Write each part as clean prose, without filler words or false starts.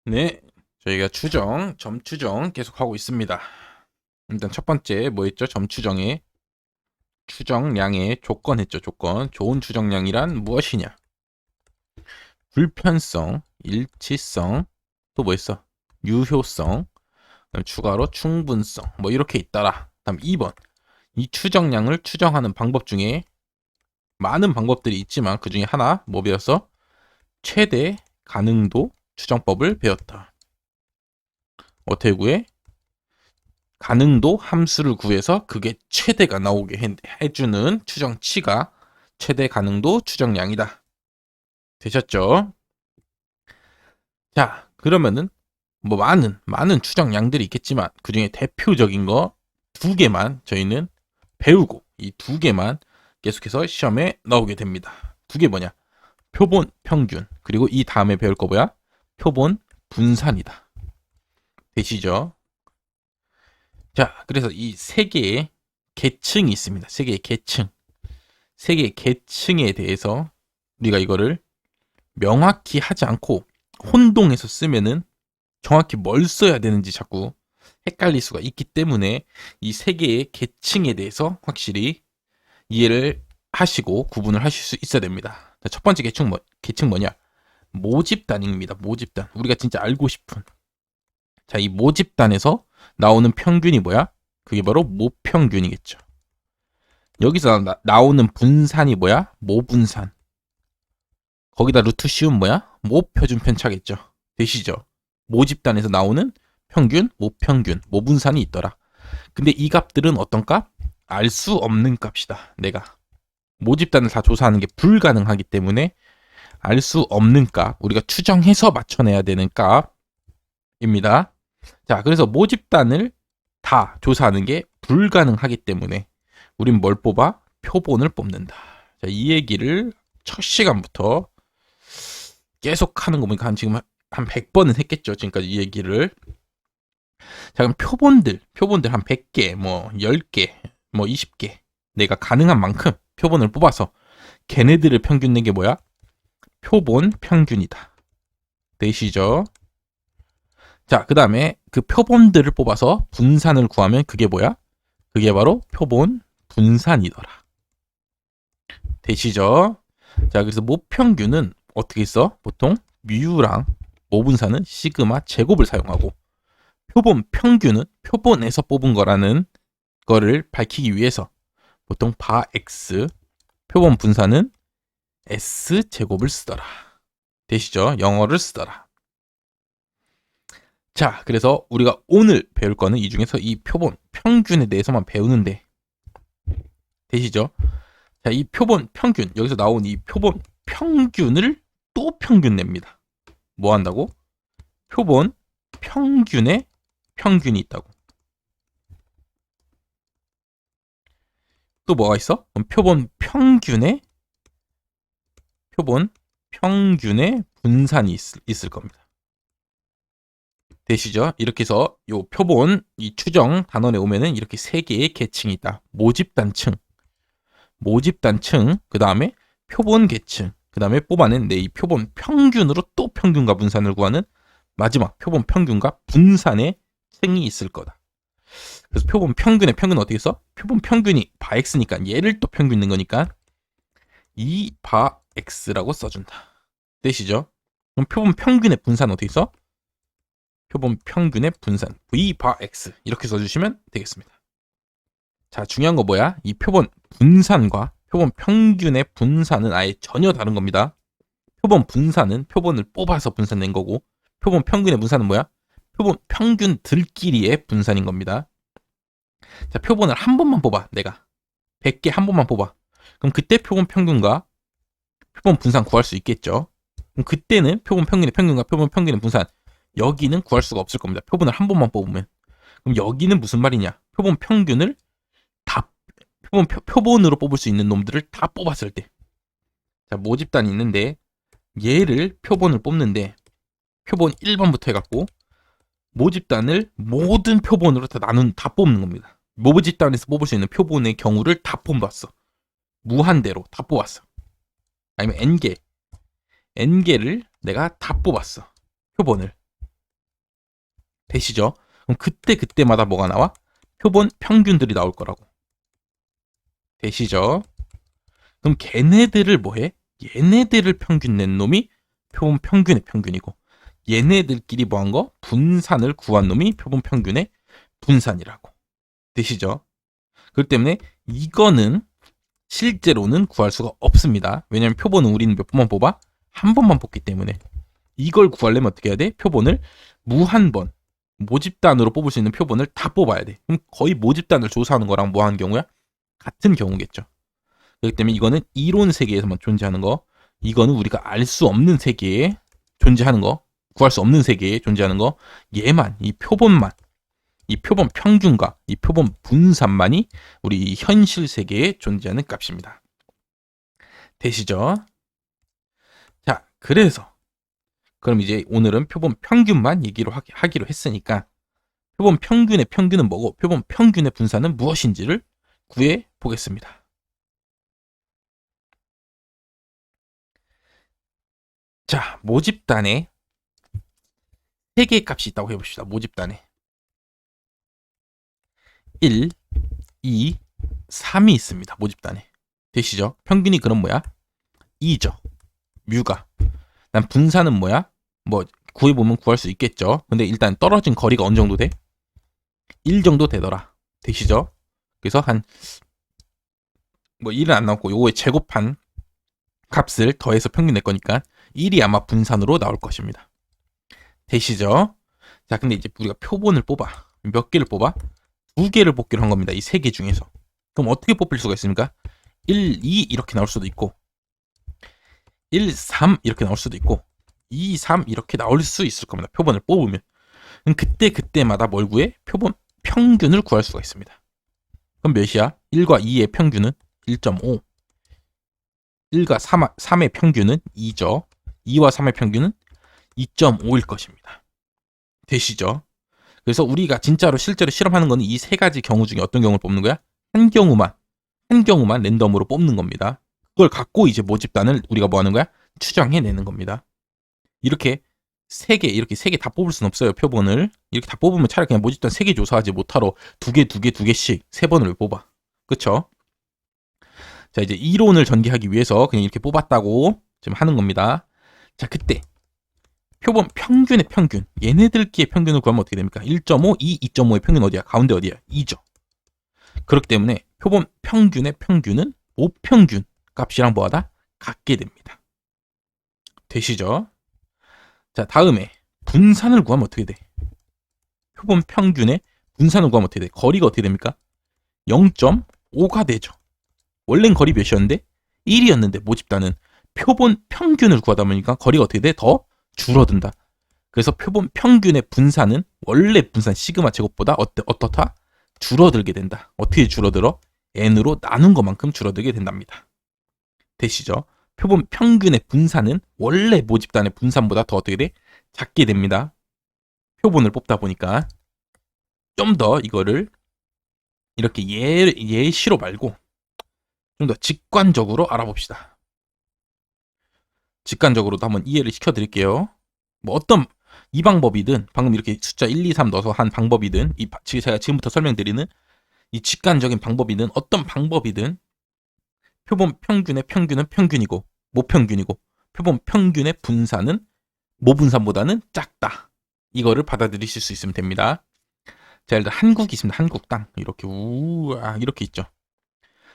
네, 저희가 점 추정 계속 하고 있습니다. 일단 첫 번째 뭐였죠? 점 추정의 추정량의 조건 했죠. 조건. 좋은 추정량이란 무엇이냐? 불편성, 일치성, 또 뭐 있어? 유효성, 그다음 추가로 충분성, 뭐 이렇게 있더라. 다음 2번. 이 추정량을 추정하는 방법 중에 많은 방법들이 있지만 그 중에 하나 뭐 배웠어? 최대 가능도 추정법을 배웠다. 어떻게 구해? 가능도 함수를 구해서 그게 최대가 나오게 해주는 추정치가 최대 가능도 추정량이다. 되셨죠? 자, 그러면은 뭐 많은 추정량들이 있겠지만 그 중에 대표적인 거 두 개만 저희는 배우고 이 두 개만 계속해서 시험에 나오게 됩니다. 두 개 뭐냐? 표본 평균, 그리고 이 다음에 배울 거 뭐야? 표본 분산이다. 되시죠? 자, 그래서 이 세 개의 계층이 있습니다. 세 개의 계층. 세 개의 계층에 대해서 우리가 이거를 명확히 하지 않고 혼동해서 쓰면은 정확히 뭘 써야 되는지 자꾸 헷갈릴 수가 있기 때문에 이 세 개의 계층에 대해서 확실히 이해를 하시고 구분을 하실 수 있어야 됩니다. 첫 번째 계층 뭐냐? 모집단입니다. 모집단. 우리가 진짜 알고 싶은. 자, 이 모집단에서 나오는 평균이 뭐야? 그게 바로 모평균이겠죠. 여기서 나오는 분산이 뭐야? 모분산. 거기다 루트 씌운 뭐야? 모표준 편차겠죠. 되시죠? 모집단에서 나오는 평균, 모평균, 모분산이 있더라. 근데 이 값들은 어떤 값? 알 수 없는 값이다. 내가 모집단을 다 조사하는 게 불가능하기 때문에 알 수 없는 값, 우리가 추정해서 맞춰내야 되는 값입니다. 자, 그래서 모집단을 다 조사하는 게 불가능하기 때문에 우린 뭘 뽑아? 표본을 뽑는다. 자, 이 얘기를 첫 시간부터 계속 하는 거 보니까 지금 한 100번은 했겠죠. 지금까지 이 얘기를. 자, 그럼 표본들 한 100개, 뭐 10개, 뭐 20개. 내가 가능한 만큼 표본을 뽑아서 걔네들을 평균 낸 게 뭐야? 표본 평균이다. 되시죠? 자, 그 다음에 그 표본들을 뽑아서 분산을 구하면 그게 뭐야? 그게 바로 표본 분산이더라. 되시죠? 자, 그래서 모평균은 어떻게 써? 보통 뮤랑 모분산은 시그마 제곱을 사용하고 표본 평균은 표본에서 뽑은 거라는 거를 밝히기 위해서 보통 바 X, 표본 분산은 S 제곱을 쓰더라. 되시죠? 영어를 쓰더라. 자, 그래서 우리가 오늘 배울 거는 이 중에서 이 표본 평균에 대해서만 배우는데 되시죠? 자, 이 표본 평균, 여기서 나온 이 표본 평균을 또 평균 냅니다. 뭐 한다고? 표본 평균에 평균이 있다고. 또 뭐가 있어? 그럼 표본 평균에 분산이 있을 겁니다. 되시죠? 이렇게 해서 요 표본 이 추정 단원에 오면은 이렇게 세 개의 계층이 있다. 모집단층, 그 다음에 표본 계층, 그 다음에 뽑아낸 내 이 표본 평균으로 또 평균과 분산을 구하는 마지막 표본 평균과 분산의 층이 있을 거다. 그래서 표본 평균의 평균은 어떻게 써? 표본 평균이 바 x니까 얘를 또 평균 낸 거니까 2바 x라고 써준다. 되시죠? 그럼 표본 평균의 분산 어떻게 써? 표본 평균의 분산 v/바 x 이렇게 써주시면 되겠습니다. 자, 중요한 거 뭐야? 이 표본 분산과 표본 평균의 분산은 아예 전혀 다른 겁니다. 표본 분산은 표본을 뽑아서 분산된 거고 표본 평균의 분산은 뭐야? 표본 평균들끼리의 분산인 겁니다. 자, 표본을 한 번만 뽑아. 내가 100개 한 번만 뽑아. 그럼 그때 표본 평균과 표본 분산 구할 수 있겠죠. 그럼 그때는 표본 평균의 평균과 표본 평균의 분산 여기는 구할 수가 없을 겁니다. 표본을 한 번만 뽑으면. 그럼 여기는 무슨 말이냐? 표본 평균을 다 표본으로 뽑을 수 있는 놈들을 다 뽑았을 때. 자, 모집단이 있는데 얘를 표본을 뽑는데 표본 1번부터 해갖고 모집단을 모든 표본으로 다 뽑는 겁니다. 모집단에서 뽑을 수 있는 표본의 경우를 다 뽑았어. 무한대로 다 뽑았어. 아니면 n개를 내가 다 뽑았어. 표본을. 되시죠? 그럼 그때마다 뭐가 나와? 표본 평균들이 나올 거라고. 되시죠? 그럼 걔네들을 뭐해? 얘네들을 평균 낸 놈이 표본 평균의 평균이고, 얘네들끼리 뭐한 거? 분산을 구한 놈이 표본 평균의 분산이라고. 되시죠? 그렇기 때문에 이거는 실제로는 구할 수가 없습니다. 왜냐면 표본은 우리는 몇 번만 뽑아? 한 번만 뽑기 때문에. 이걸 구하려면 어떻게 해야 돼? 표본을 무한번, 모집단으로 뽑을 수 있는 표본을 다 뽑아야 돼. 그럼 거의 모집단을 조사하는 거랑 뭐 하는 경우야? 같은 경우겠죠. 그렇기 때문에 이거는 이론 세계에서만 존재하는 거, 이거는 우리가 알 수 없는 세계에 존재하는 거, 구할 수 없는 세계에 존재하는 거, 얘만, 이 표본만, 이 표본 평균과 이 표본 분산만이 우리 현실 세계에 존재하는 값입니다. 되시죠? 자, 그래서 그럼 이제 오늘은 표본 평균만 얘기로 하기로 했으니까 표본 평균의 평균은 뭐고 표본 평균의 분산은 무엇인지를 구해 보겠습니다. 자, 모집단에 3개의 값이 있다고 해봅시다. 모집단에 1, 2, 3이 있습니다. 모집단에. 되시죠? 평균이 그럼 뭐야? 2죠. 뮤가. 난 분산은 뭐야? 뭐 구해보면 구할 수 있겠죠. 근데 일단 떨어진 거리가 어느 정도 돼? 1 정도 되더라. 되시죠? 그래서 한 뭐 1은 안 나왔고 요거에 제곱한 값을 더해서 평균 낼 거니까 1이 아마 분산으로 나올 것입니다. 되시죠? 자, 근데 이제 우리가 표본을 뽑아. 몇 개를 뽑아? 2개를 뽑기로 한 겁니다. 이 3개 중에서. 그럼 어떻게 뽑힐 수가 있습니까? 1, 2 이렇게 나올 수도 있고 1, 3 이렇게 나올 수도 있고 2, 3 이렇게 나올 수 있을 겁니다. 표본을 뽑으면. 그럼 그때마다 뭘 구해? 표본 평균을 구할 수가 있습니다. 그럼 몇이야? 1과 2의 평균은 1.5. 1과 3의 평균은 2죠. 2와 3의 평균은 2.5일 것입니다. 되시죠? 그래서 우리가 진짜로 실제로 실험하는 거는 이 3가지 경우 중에 어떤 경우를 뽑는 거야? 한 경우만 랜덤으로 뽑는 겁니다. 그걸 갖고 이제 모집단을 우리가 뭐 하는 거야? 추정해내는 겁니다. 이렇게 3개 다 뽑을 순 없어요. 표본을. 이렇게 다 뽑으면 차라리 그냥 모집단 3개 조사하지 못하러 2개씩 3번을 왜 뽑아? 그쵸? 자, 이제 이론을 전개하기 위해서 그냥 이렇게 뽑았다고 지금 하는 겁니다. 자, 그때 표본 평균의 평균, 얘네들끼리의 평균을 구하면 어떻게 됩니까? 1.5, 2.5의 평균 어디야? 가운데 어디야? 2죠. 그렇기 때문에 표본 평균의 평균은 5평균 값이랑 뭐하다? 같게 됩니다. 되시죠? 자, 다음에 분산을 구하면 어떻게 돼? 표본 평균의 분산을 구하면 어떻게 돼? 거리가 어떻게 됩니까? 0.5가 되죠. 원래는 거리 몇이었는데? 1이었는데 모집단은 표본 평균을 구하다 보니까 거리가 어떻게 돼? 더 줄어든다. 그래서 표본 평균의 분산은 원래 분산 시그마 제곱보다 어떻다? 줄어들게 된다. 어떻게 줄어들어? n으로 나눈 것만큼 줄어들게 된답니다. 되시죠? 표본 평균의 분산은 원래 모집단의 분산보다 더 어떻게 돼? 작게 됩니다. 표본을 뽑다 보니까 좀 더 이거를 이렇게 예시로 말고 좀 더 직관적으로 알아봅시다. 직관적으로도 한번 이해를 시켜드릴게요. 뭐 어떤 이 방법이든 방금 이렇게 숫자 1, 2, 3 넣어서 한 방법이든 제가 지금부터 설명드리는 이 직관적인 방법이든 어떤 방법이든 표본 평균의 평균은 평균이고 모평균이고 표본 평균의 분산은 모분산보다는 작다. 이거를 받아들이실 수 있으면 됩니다. 자, 일단 한국이 있습니다. 한국 땅 이렇게 우와 이렇게 있죠.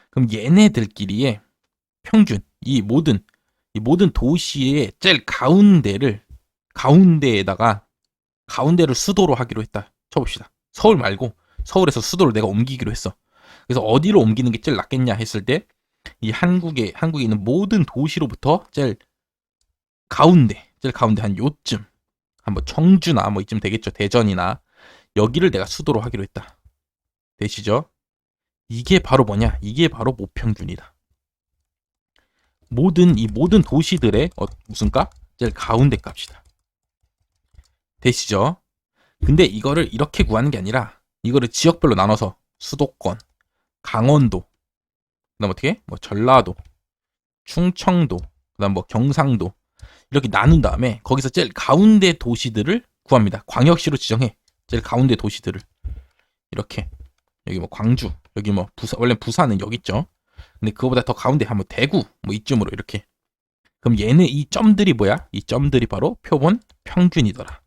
그럼 얘네들끼리의 평균 이 모든 도시의 제일 가운데를 수도로 하기로 했다. 쳐봅시다. 서울 말고 서울에서 수도를 내가 옮기기로 했어. 그래서 어디로 옮기는 게 제일 낫겠냐 했을 때 이 한국에 있는 모든 도시로부터 제일 가운데 한 요쯤 한번 청주나 뭐 이쯤 되겠죠. 대전이나 여기를 내가 수도로 하기로 했다. 되시죠? 이게 바로 뭐냐? 이게 바로 모평균이다. 모든 도시들의 무슨 값? 제일 가운데 값이다. 되시죠? 근데 이거를 이렇게 구하는 게 아니라 이거를 지역별로 나눠서 수도권, 강원도, 그다음 어떻게? 뭐 전라도, 충청도, 그다음 뭐 경상도 이렇게 나눈 다음에 거기서 제일 가운데 도시들을 구합니다. 광역시로 지정해. 제일 가운데 도시들을 이렇게 여기 뭐 광주, 여기 뭐 부산, 원래 부산은 여기 있죠. 근데 그거보다 더 가운데 한번 대구 뭐 이쯤으로 이렇게. 그럼 얘네 이 점들이 뭐야? 이 점들이 바로 표본 평균이더라.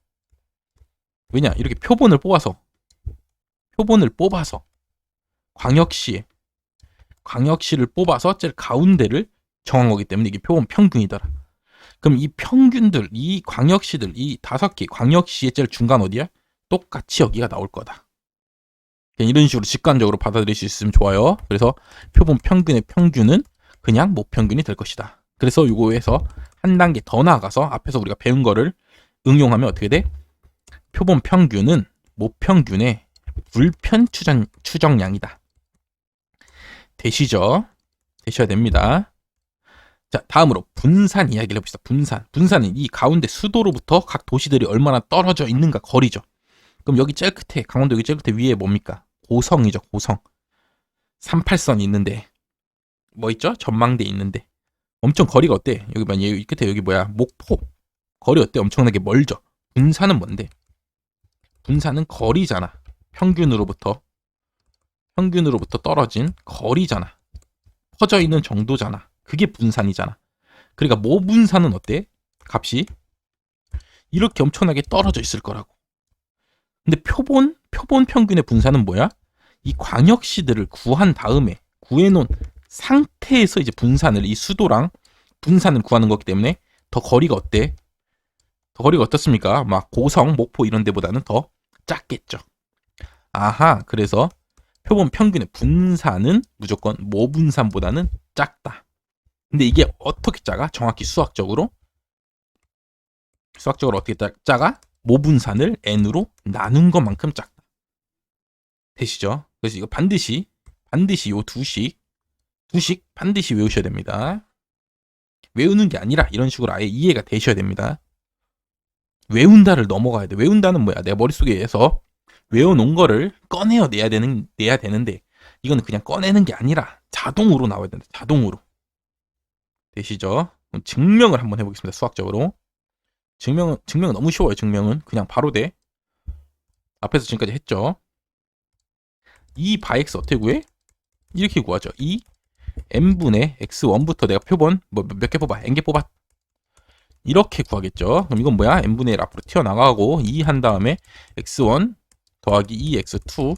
왜냐? 이렇게 표본을 뽑아서 광역시를 뽑아서 제일 가운데를 정한 거기 때문에 이게 표본 평균이더라. 그럼 이 평균들, 이 광역시들, 이 5개 광역시의 제일 중간 어디야? 똑같이 여기가 나올 거다. 이런 식으로 직관적으로 받아들일 수 있으면 좋아요. 그래서 표본 평균의 평균은 그냥 모평균이 될 것이다. 그래서 이거에서 한 단계 더 나아가서 앞에서 우리가 배운 거를 응용하면 어떻게 돼? 표본 평균은 모평균의 불편 추정량이다. 되시죠? 되셔야 됩니다. 자, 다음으로 분산 이야기를 해봅시다. 분산은 이 가운데 수도로부터 각 도시들이 얼마나 떨어져 있는가 거리죠. 그럼 여기 제일 끝에, 강원도 여기 제일 끝에 위에 뭡니까? 고성이죠. 고성. 38선이 있는데 뭐 있죠? 전망대 있는데 엄청 거리가 어때? 여기 봐, 이 끝에 여기 뭐야? 목포. 거리 어때? 엄청나게 멀죠. 분산은 뭔데? 분산은 거리잖아. 평균으로부터 떨어진 거리잖아. 퍼져 있는 정도잖아. 그게 분산이잖아. 그러니까 모분산은 어때? 값이 이렇게 엄청나게 떨어져 있을 거라고. 근데 표본 평균의 분산은 뭐야? 이 광역시들을 구한 다음에 구해놓은 상태에서 이제 분산을 이 수도랑 분산을 구하는 거기 때문에 더 거리가 어때? 더 거리가 어떻습니까? 막 고성, 목포 이런 데보다는 더 작겠죠. 아하, 그래서 표본 평균의 분산은 무조건 모분산보다는 작다. 근데 이게 어떻게 작아? 정확히 수학적으로 어떻게 작아? 모분산을 n으로 나눈 것만큼 작다. 되시죠? 그래서 이거 반드시 요 두식 반드시 외우셔야 됩니다. 외우는 게 아니라 이런 식으로 아예 이해가 되셔야 됩니다. 외운다를 넘어가야 돼. 외운다는 뭐야? 내 머릿속에서 외워놓은 거를 꺼내야 되는데 이거는 그냥 꺼내는 게 아니라 자동으로 나와야 된다. 자동으로. 되시죠? 그럼 증명을 한번 해보겠습니다. 수학적으로. 증명은 너무 쉬워요. 증명은 그냥 바로 돼. 앞에서 지금까지 했죠. 2 바 x 어떻게 구해? 이렇게 구하죠. 2 n분의 x1부터 내가 표본 몇 개 뽑아? n개 뽑아. 이렇게 구하겠죠. 그럼 이건 뭐야? n분의 1 앞으로 튀어나가고 2 한 다음에 x1 더하기 2x2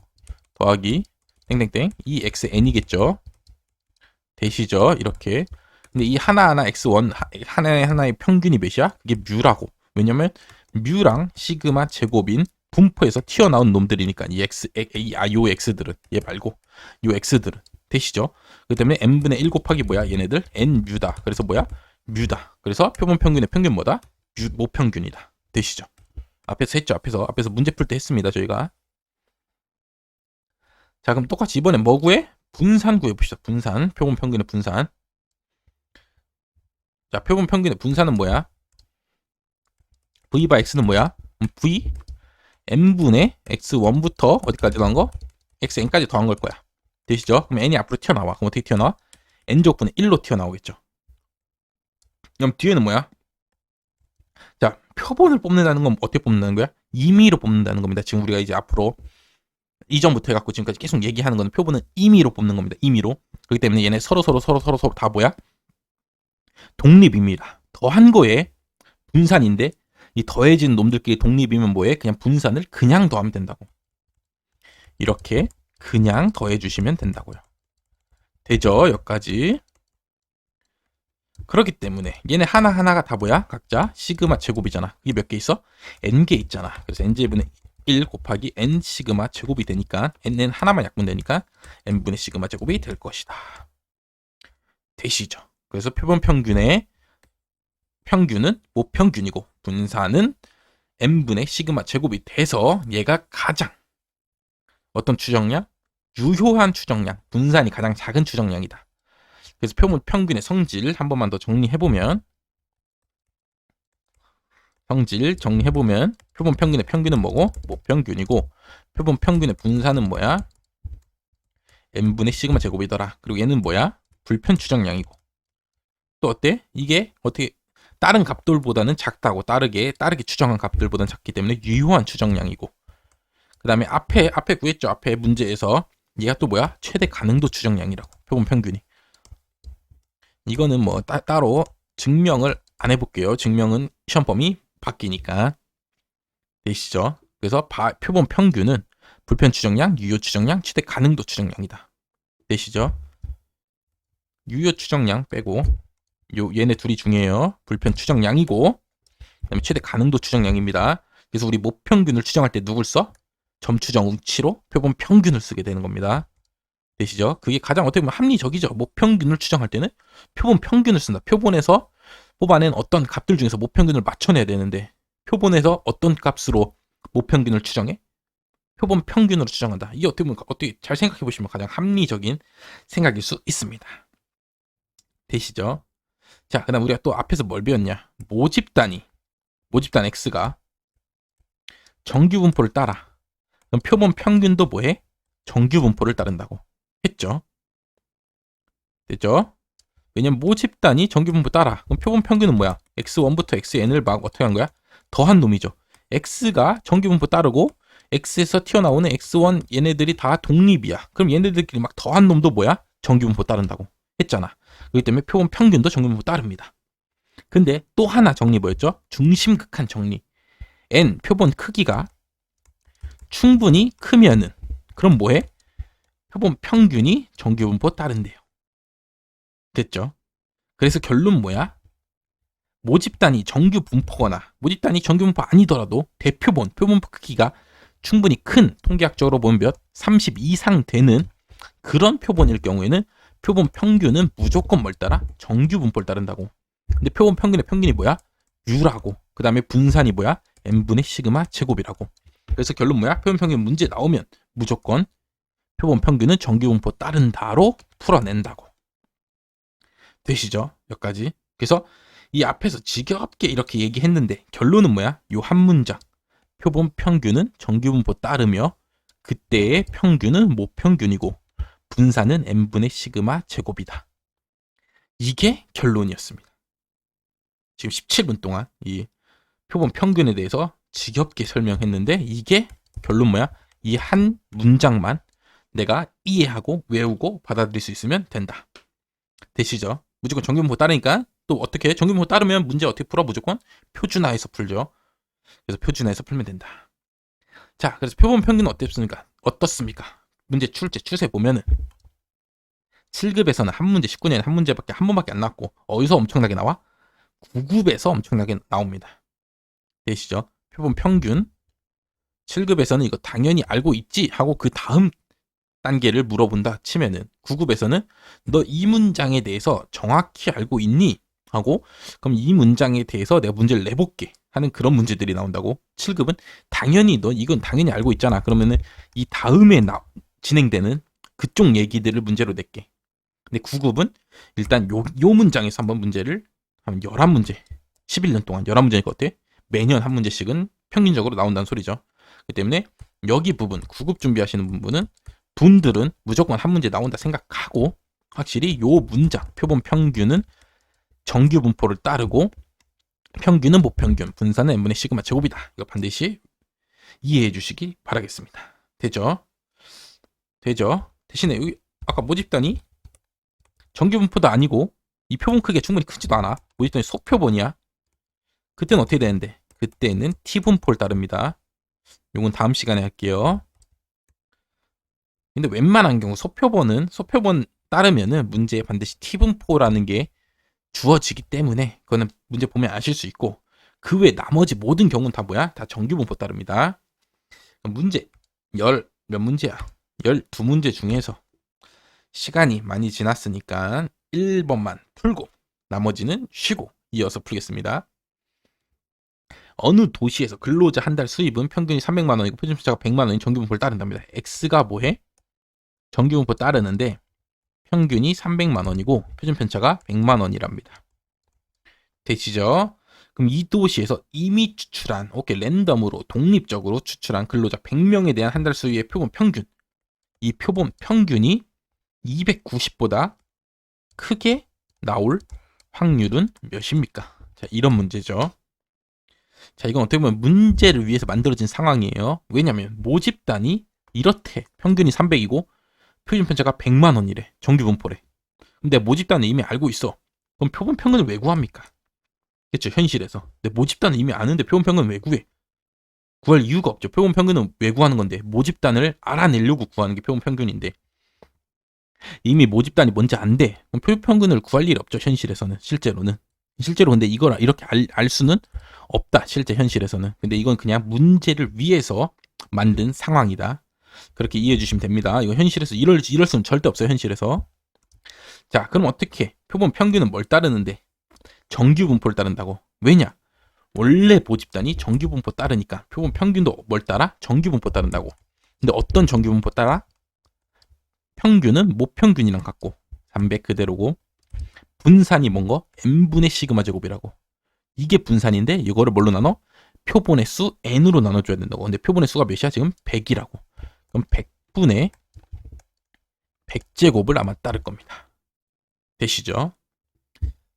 더하기 땡땡땡 2xn이겠죠. 되시죠? 이렇게. 근데 이 하나하나 x1 하나의 평균이 몇이야? 그게 뮤라고. 왜냐면 뮤랑 시그마 제곱인 분포에서 튀어나온 놈들이니까 요 x들은 얘 말고 요 x들은 되시죠? 그 때문에 n분의 1 곱하기 뭐야? 얘네들 n뮤다. 그래서 뭐야? 뮤다. 그래서 표본 평균의 평균 뭐다? 모평균이다. 되시죠? 앞에서 했죠. 앞에서 문제 풀 때 했습니다. 저희가. 자, 그럼 똑같이 이번엔 뭐 구해? 분산 구해봅시다. 분산. 표본 평균의 분산. 자, 표본 평균의 분산은 뭐야? v 바 x는 뭐야? v n분의 x1부터 어디까지 더한 거? xn까지 더한 걸 거야. 되시죠? 그럼 n이 앞으로 튀어나와. 그럼 어떻게 튀어나와? n제곱분의 1로 튀어나오겠죠. 그럼 뒤에는 뭐야? 자, 표본을 뽑는다는 건 어떻게 뽑는다는 거야? 임의로 뽑는다는 겁니다. 지금 우리가 이제 앞으로 이전부터 해갖고 지금까지 계속 얘기하는 거는 표본은 임의로 뽑는 겁니다. 임의로. 그렇기 때문에 얘네 서로 다 뭐야? 독립입니다. 더한 거에 분산인데 이 더해진 놈들끼리 독립이면 뭐해? 그냥 분산을 그냥 더하면 된다고. 이렇게 그냥 더해주시면 된다고요. 되죠? 여기까지. 그렇기 때문에 얘네 하나하나가 다 뭐야? 각자 시그마 제곱이잖아. 이게 몇 개 있어? n개 있잖아. 그래서 n제분의 1 곱하기 n 시그마 제곱이 되니까 n은 하나만 약분되니까 n분의 시그마 제곱이 될 것이다. 되시죠? 그래서 표본 평균의 평균은 모평균이고 분산은 n분의 시그마 제곱이 돼서 얘가 가장 어떤 추정량? 유효한 추정량. 분산이 가장 작은 추정량이다. 그래서 표본 평균의 성질 한 번만 더 정리해보면 표본 평균의 평균은 뭐고? 모평균이고 표본 평균의 분산은 뭐야? n분의 시그마 제곱이더라. 그리고 얘는 뭐야? 불편 추정량이고 또 어때? 이게 어떻게 다른 값들보다는 작다고. 따르게 추정한 값들보다는 작기 때문에 유효한 추정량이고 그 다음에 앞에 구했죠. 앞에 문제에서 얘가 또 뭐야? 최대 가능도 추정량이라고. 표본 평균이. 이거는 뭐 따로 증명을 안 해볼게요. 증명은 시험 범위 바뀌니까. 되시죠? 그래서 표본 평균은 불편 추정량, 유효 추정량, 최대 가능도 추정량이다. 되시죠? 유효 추정량 빼고 얘네 둘이 중요해요. 불편 추정량이고 그다음에 최대 가능도 추정량입니다. 그래서 우리 모평균을 추정할 때 누굴 써? 점추정 우치로 표본 평균을 쓰게 되는 겁니다. 되시죠? 그게 가장 어떻게 보면 합리적이죠. 모평균을 추정할 때는 표본 평균을 쓴다. 표본에서 뽑아낸 어떤 값들 중에서 모평균을 맞춰내야 되는데 표본에서 어떤 값으로 모평균을 추정해? 표본 평균으로 추정한다. 이게 어떻게 보면 잘 생각해 보시면 가장 합리적인 생각일 수 있습니다. 되시죠? 자, 그다음 우리가 또 앞에서 뭘 배웠냐? 모집단 x가 정규 분포를 따라. 그럼 표본 평균도 뭐해? 정규 분포를 따른다고 했죠. 됐죠? 왜냐면 모집단이 정규 분포 따라. 그럼 표본 평균은 뭐야? x1부터 xn을 막 어떻게 한 거야? 더한 놈이죠. x가 정규 분포 따르고 x에서 튀어나오는 x1 얘네들이 다 독립이야. 그럼 얘네들끼리 막 더한 놈도 뭐야? 정규 분포 따른다고 했잖아. 그렇기 때문에 표본 평균도 정규 분포 따릅니다. 근데 또 하나 정리 뭐였죠? 중심극한 정리. n 표본 크기가 충분히 크면은 그럼 뭐해? 표본 평균이 정규 분포 따른대요. 됐죠? 그래서 결론 뭐야? 모집단이 정규 분포거나 모집단이 정규 분포 아니더라도 대표본 표본 크기가 충분히 큰, 통계학적으로 보면 몇? 30 이상 되는 그런 표본일 경우에는 표본 평균은 무조건 뭘 따라? 정규 분포를 따른다고. 근데 표본 평균의 평균이 뭐야? U라고. 그 다음에 분산이 뭐야? n분의 시그마 제곱이라고. 그래서 결론 뭐야? 표본 평균 문제 나오면 무조건 표본 평균은 정규 분포 따른다로 풀어낸다고. 되시죠? 여기까지. 그래서 이 앞에서 지겹게 이렇게 얘기했는데 결론은 뭐야? 요 한 문장. 표본 평균은 정규 분포 따르며 그때의 평균은 모평균이고 분산은 n분의 시그마 제곱이다. 이게 결론이었습니다. 지금 17분 동안 이 표본 평균에 대해서 지겹게 설명했는데 이게 결론 뭐야? 이 한 문장만 내가 이해하고 외우고 받아들일 수 있으면 된다. 되시죠? 무조건 정규 분포 따르니까 또 어떻게 정규 분포 따르면 문제 어떻게 풀어? 무조건 표준화해서 풀죠. 그래서 표준화해서 풀면 된다. 자, 그래서 표본 평균은 어떻습니까? 문제 출제 추세 보면은 7급에서는 한 문제, 19년에 한 문제밖에 한 번밖에 안 나왔고 어디서 엄청나게 나와? 9급에서 엄청나게 나옵니다. 되시죠? 표본 평균 7급에서는 이거 당연히 알고 있지 하고 그 다음 단계를 물어본다 치면은 9급에서는 너 이 문장에 대해서 정확히 알고 있니? 하고 그럼 이 문장에 대해서 내가 문제를 내볼게 하는 그런 문제들이 나온다고. 7급은 당연히 너 이건 당연히 알고 있잖아. 그러면은 이 다음에 진행되는 그쪽 얘기들을 문제로 낼게. 근데 9급은 일단 요 문장에서 한번 문제를 한 11문제 11년 동안 11문제니까 어때? 매년 한 문제씩은 평균적으로 나온다는 소리죠. 그렇기 때문에 여기 부분 9급 준비하시는 분들은 무조건 한 문제 나온다 생각하고 확실히 요 문장 표본 평균은 정규 분포를 따르고 평균은 모평균 분산은 n분의 시그마 제곱이다. 이거 반드시 이해해 주시기 바라겠습니다. 되죠? 대신에 여기 아까 모집단이 정규 분포도 아니고 이 표본 크기가 충분히 크지도 않아. 모집단이 속표본이야. 그때는 어떻게 되는데? 그때는 t분포를 따릅니다. 요건 다음 시간에 할게요. 근데 웬만한 경우 소표본 따르면은 문제에 반드시 t분포라는 게 주어지기 때문에 그거는 문제 보면 아실 수 있고 그 외 나머지 모든 경우는 다 뭐야? 다 정규분포 따릅니다. 문제 몇 문제야? 12문제 중에서 시간이 많이 지났으니까 1번만 풀고 나머지는 쉬고 이어서 풀겠습니다. 어느 도시에서 근로자 한 달 수입은 평균이 300만 원이고 표준편차가 100만 원인 정규분포를 따른답니다. X가 뭐해? 정규분포 따르는데 평균이 300만 원이고 표준편차가 100만 원이랍니다. 되시죠? 그럼 이 도시에서 이미 추출한 랜덤으로 독립적으로 추출한 근로자 100명에 대한 한 달 수입의 표본 평균, 이 표본 평균이 290보다 크게 나올 확률은 몇입니까? 자, 이런 문제죠. 자, 이건 어떻게 보면 문제를 위해서 만들어진 상황이에요. 왜냐면 모집단이 이렇대. 평균이 300이고 표준 편차가 100만 원이래. 정규 분포래. 근데 모집단은 이미 알고 있어. 그럼 표본 평균을 왜 구합니까? 그렇죠, 현실에서. 근데 모집단은 이미 아는데 표본 평균은 왜 구해? 구할 이유가 없죠. 표본 평균은 왜 구하는 건데, 모집단을 알아내려고 구하는 게 표본 평균인데, 이미 모집단이 뭔지 안 돼. 그럼 표본 평균을 구할 일이 없죠, 현실에서는. 실제로 근데 이걸 이렇게 알 수는 없다, 실제 현실에서는. 근데 이건 그냥 문제를 위해서 만든 상황이다. 그렇게 이해해 주시면 됩니다. 이거 현실에서 이럴 수는 절대 없어요, 현실에서. 자, 그럼 어떻게? 표본 평균은 뭘 따르는데? 정규 분포를 따른다고. 왜냐? 원래 모집단이 정규 분포 따르니까 표본 평균도 뭘 따라? 정규 분포 따른다고. 근데 어떤 정규 분포 따라? 평균은 모평균이랑 같고 300 그대로고, 분산이 뭔거? n분의 시그마 제곱이라고. 이게 분산인데 이거를 뭘로 나눠? 표본의 수 n으로 나눠줘야 된다고. 근데 표본의 수가 몇이야? 지금 100이라고. 그럼 100분의 100제곱을 아마 따를 겁니다. 되시죠?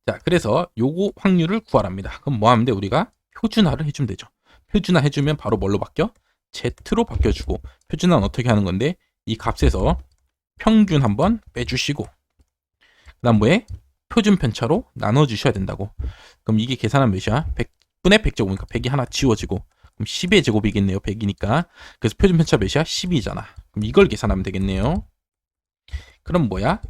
자, 그래서 요거 확률을 구하랍니다. 그럼 뭐 하면 돼? 우리가 표준화를 해주면 되죠. 표준화 해주면 바로 뭘로 바뀌어? Z로 바뀌어주고, 표준화는 어떻게 하는 건데, 이 값에서 평균 한번 빼주시고, 그 다음 뭐에? 표준 편차로 나눠주셔야 된다고. 그럼 이게 계산하면 몇이야? 100분의 100제곱이니까 100이 하나 지워지고, 그럼 10의 제곱이겠네요. 100이니까. 그래서 표준 편차 몇이야? 10이잖아. 그럼 이걸 계산하면 되겠네요. 그럼 뭐야?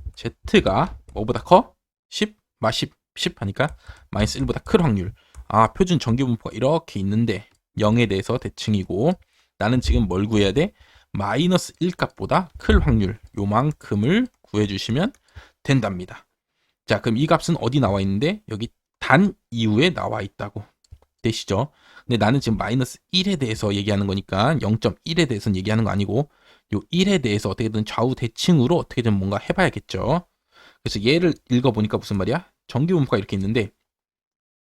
Z가 뭐보다 커? 10? 마 10 하니까 마이너스 1보다 클 확률. 아, 표준 정규 분포가 이렇게 있는데 0에 대해서 대칭이고, 나는 지금 뭘 구해야 돼? 마이너스 1 값보다 클 확률, 요만큼을 구해주시면 된답니다. 자, 그럼 이 값은 어디 나와 있는데? 여기 단 이후에 나와 있다고. 되시죠? 근데 나는 지금 마이너스 1에 대해서 얘기하는 거니까 0.1에 대해서는 얘기하는 거 아니고, 요 1에 대해서 어떻게든 좌우 대칭으로 어떻게든 뭔가 해봐야겠죠. 그래서 얘를 읽어보니까 무슨 말이야? 정규 분포가 이렇게 있는데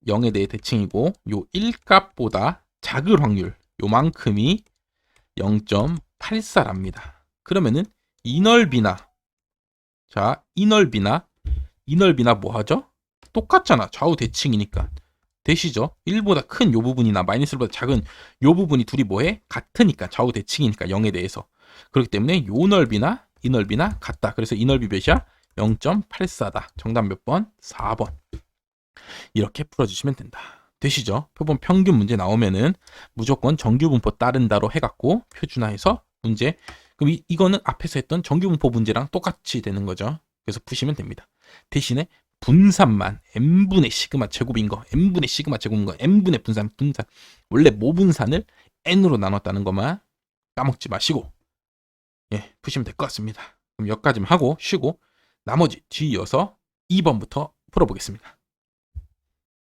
0에 대해 대칭이고, 요 1값보다 작을 확률, 요만큼이 0.84랍니다. 그러면은 이 넓이나, 자, 이 넓이나 뭐 하죠? 똑같잖아. 좌우 대칭이니까. 되시죠? 1보다 큰 요 부분이나 마이너스 1보다 작은 요 부분이 둘이 뭐해? 같으니까. 좌우 대칭이니까 0에 대해서. 그렇기 때문에 요 넓이나 이 넓이나 같다. 그래서 이 넓이 몇이야? 0.84다. 정답 몇 번? 4번. 이렇게 풀어주시면 된다. 되시죠? 표본 평균 문제 나오면은 무조건 정규 분포 따른다로 해갖고 표준화해서 문제. 그럼 이거는 앞에서 했던 정규 분포 문제랑 똑같이 되는 거죠. 그래서 푸시면 됩니다. 대신에 분산만 n분의 시그마 제곱인 거, n분의 시그마 제곱인 거, n분의 분산. 원래 모분산을 n으로 나눴다는 것만 까먹지 마시고, 예, 푸시면 될 것 같습니다. 그럼 여기까지만 하고 쉬고, 나머지 뒤이어서 2번부터 풀어보겠습니다.